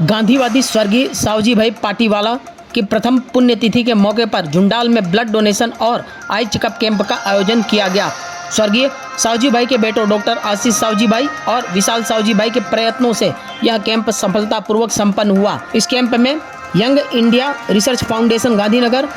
गांधीवादी स्वर्गीय सावजी भाई पाटीवाला की प्रथम पुण्यतिथि के मौके पर झुंडाल में ब्लड डोनेशन और आई चेकअप कैंप का आयोजन किया गया। स्वर्गीय सावजी भाई के बेटों डॉक्टर आशीष सावजी भाई और विशाल सावजी भाई के प्रयत्नों से यह कैंप सफलतापूर्वक संपन्न हुआ। इस कैंप में young India research foundation Gandhinagar,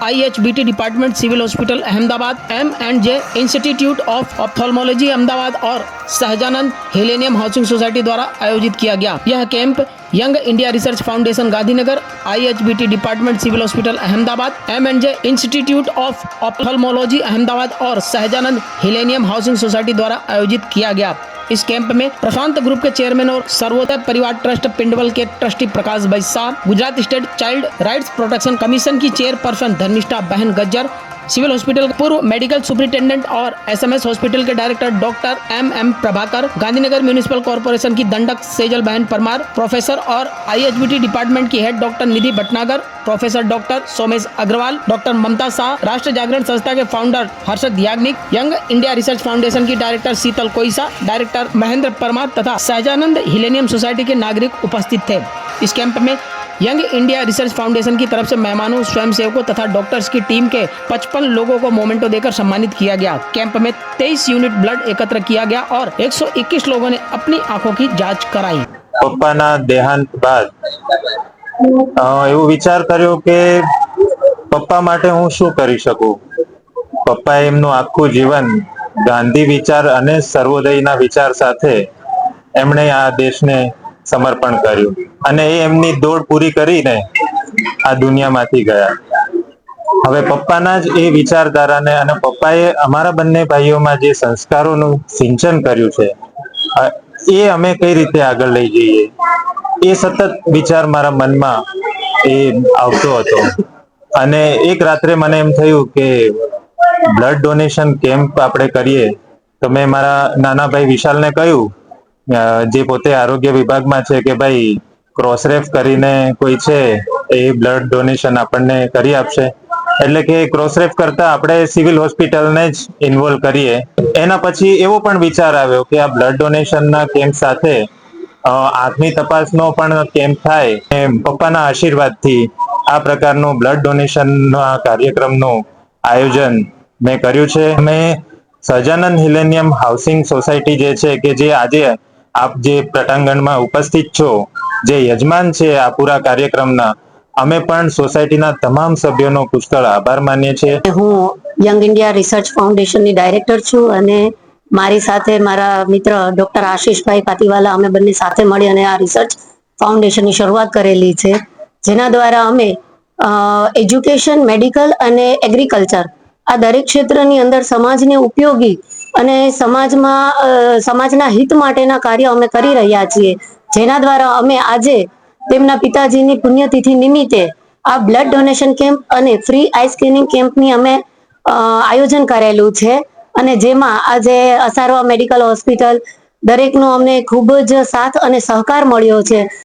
IHBT department civil hospital Ahmedabad, M&J institute of ophthalmology Ahmedabad और सहजानंद हिलेनियम हाउसिंग सोसाइटी द्वारा आयोजित किया गया। यह camp young India research foundation Gandhinagar, IHBT department civil hospital Ahmedabad, M&J institute of ophthalmology Ahmedabad और सहजानंद हिलेनियम हाउसिंग सोसाइटी द्वारा आयोजित किया गया। इस कैंप में प्रशांत ग्रुप के चेयरमैन और सर्वोदय परिवार ट्रस्ट पिंडवल के trustee Prakash bhai Shah, Gujarat state child rights protection commission की chairperson Dharmishtha ben Gajjar, civil hospital के पूर्व मेडिकल सुपरिटेंडेंट और SMS हॉस्पिटल के director doctor MM Prabhakar, Gandhinagar municipal corporation की दंडक सेजल बहन परमार, प्रोफेसर और IHBT डिपार्टमेंट की head doctor Nidhi Bhatnagar, professor doctor Somesh Agarwal, doctor Mamta Shah, Rashtra Jagran Sanstha के founder Harshad Yagnik, young India research foundation की डायरेक्टर शीतल कोईसा, डायरेक्टर महेंद्र परमार तथा सहजानंद हिलेनियम सोसाइटी के नागरिक उपस्थित थे। इस कैंप में यंग इंडिया रिसर्च फाउंडेशन की तरफ से मेहमानों, स्वयंसेवकों तथा डॉक्टर्स की टीम के 55 लोगों को मोमेंटो देकर सम्मानित किया गया। कैंप में 23 यूनिट ब्लड एकत्र किया गया और 121 लोगों ने अपनी आंखों की जांच कराई। पप्पाना देहांत बाद एवं विचार कर्यो के पप्पा माटे हूँ शू करी शकूं। पप्पाए एमनुं आखुं जीवन गांधी विचार अने सर्वोदयना विचार साथे एमणे आ देशने समर्पण कर्યું અને એ એમની દોડ પૂરી કરીને આ દુનિયામાંથી ગયા। હવે પપ્પાના જ એ વિચારધારાને અને પપ્પાએ અમારા બંને ભાઈઓમાં જે સંસ્કારોનું સિંચન કર્યું છે એ અમે કઈ રીતે આગળ લઈ જઈએ એ સતત વિચાર મારા મનમાં એ આવતો હતો। અને એક રાત્રે મને એમ થયું કે બ્લડ ડોનેશન કેમ્પ આપણે કરીએ તો મેં મારા નાના ભાઈ વિશાલને કહ્યું, જે પોતે આરોગ્ય વિભાગમાં છે, કે ભાઈ ક્રોસ રેફ કરીને કોઈ છે એ બ્લડ ડોનેશન આપણને કરી આપશે। એટલે કે ક્રોસ રેફ કરતા આપણે સિવિલ હોસ્પિટલને જ ઇન્વોલ્વ કરીએ। એના પછી એવો પણ વિચાર આવ્યો કે આ બ્લડ ડોનેશનના કેમ્પ સાથે આંખની તપાસનો પણ કેમ્પ થાય। પપ્પાના આશીર્વાદથી આ પ્રકારનું બ્લડ ડોનેશનના કાર્યક્રમનું આયોજન મેં કર્યું છે। અમે સહજાનંદ હિલેનિયમ હાઉસિંગ સોસાયટી જે છે, કે જે આજે આપ જે પટાંગણમાં ઉપસ્થિત છો, જે યજમાન છે આ પૂરા કાર્યક્રમના, અમે પણ સોસાયટીના તમામ સભ્યોનો પુષ્કળ આભાર માનીએ છીએ। હું યંગ ઇન્ડિયા રિસર્ચ ફાઉન્ડેશનની ડાયરેક્ટર છું અને મારી સાથે મારા મિત્ર ડોક્ટર આશીષભાઈ પાટીવાલા, અમે બંને સાથે મળી અને આ રિસર્ચ ફાઉન્ડેશનની શરૂઆત કરેલી છે, જેના દ્વારા અમે એજ્યુકેશન, મેડિકલ અને એગ્રીકલ્ચર આ દરેક ક્ષેત્રની અંદર સમાજને ઉપયોગી અને સમાજના હિત માટેના કાર્ય અમે કરી રહ્યા છીએ, જેના દ્વારા અમે આજે તેમના પિતાજીની પુણ્યતિથિ નિમિત્તે આ બ્લડ ડોનેશન કેમ્પ અને ફ્રી આઈ સ્કેનિંગ કેમ્પની અમે આયોજન કરેલું છે। અને જેમાં આજે અસારવા મેડિકલ હોસ્પિટલ દરેકનો અમને ખૂબ જ સાથ અને સહકાર મળ્યો છે।